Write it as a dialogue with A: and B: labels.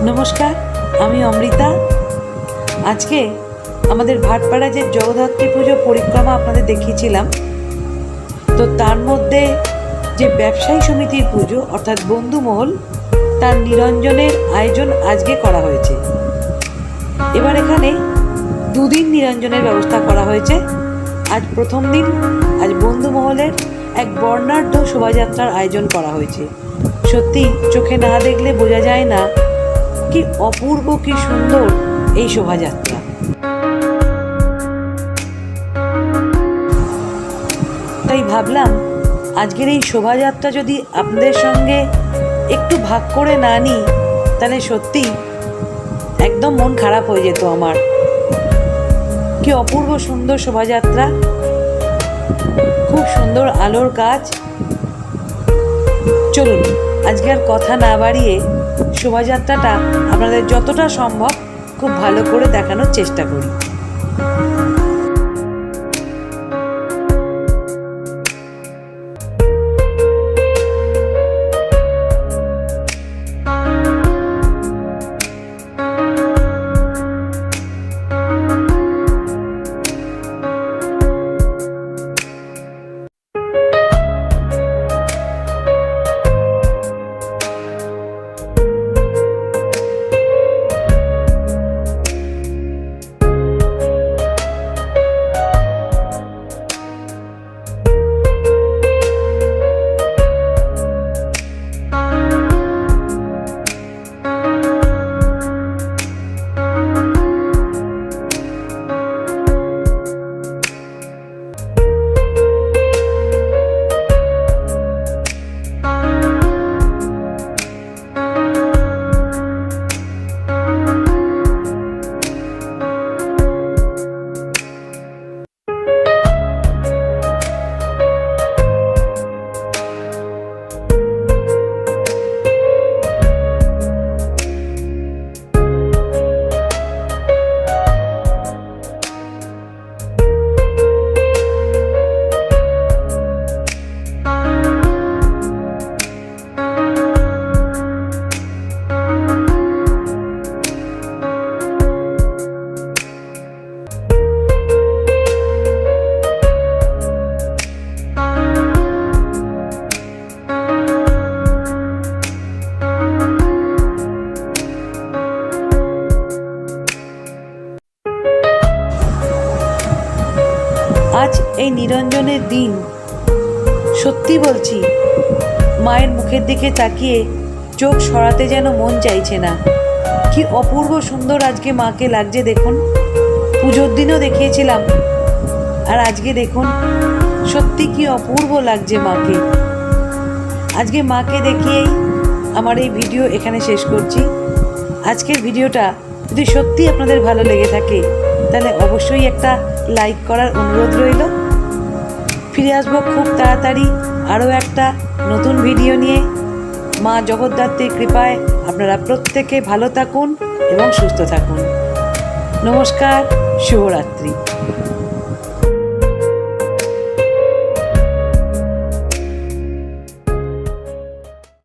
A: নমস্কার, আমি অমৃতা। আজকে আমাদের ভাটপাড়া যে জগদ্ধাত্রী পুজো পরিক্রমা আপনাদের দেখিয়েছিলাম, তো তার মধ্যে যে ব্যবসায়ী সমিতির পুজো অর্থাৎ বন্ধুমহল, তার নিরঞ্জনের আয়োজন আজকে করা হয়েছে। এবার এখানে দুদিন নিরঞ্জনের ব্যবস্থা করা হয়েছে। আজ প্রথম দিন, আজ বন্ধুমহলের এক বর্ণাঢ্য শোভাযাত্রার আয়োজন করা হয়েছে। সত্যি চোখে না দেখলে বোঝা যায় না কি অপূর্ব, কি সুন্দর এই শোভাযাত্রা। তাই ভাবলাম আজকের এই শোভাযাত্রা যদি আপনাদের সঙ্গে একটু ভাগ করে না নিই, তাহলে সত্যি একদম মন খারাপ হয়ে যেত আমার। কি অপূর্ব সুন্দর শোভাযাত্রা, খুব সুন্দর আলোর কাজ। চলুন আজকে আর কথা না বাড়িয়ে শোভাযাত্রাটা আপনাদের যতটা সম্ভব খুব ভালো করে দেখানোর চেষ্টা করি। আজ এই নিরঞ্জনের দিন, সত্যি বলছি মায়ের মুখের দিকে তাকিয়ে চোখ সরাতে যেন মন চাইছে না। কি অপূর্ব সুন্দর আজকে মাকে লাগছে দেখুন। পুজোর দিনও দেখিয়েছিলাম, আর আজকে দেখুন সত্যি কি অপূর্ব লাগছে মাকে। আজকে মাকে দেখিয়েই আমার এই ভিডিও এখানে শেষ করছি। আজকের ভিডিওটা যদি সত্যি আপনাদের ভালো লেগে থাকে, তাহলে অবশ্যই একটা লাইক করার অনুরোধ রইল। ফিরে আসবো খুব তাড়াতাড়ি আরও একটা নতুন ভিডিও নিয়ে। মা জগদ্ধাত্রীর কৃপায় আপনারা প্রত্যেকে ভালো থাকুন এবং সুস্থ থাকুন। নমস্কার, শুভরাত্রি।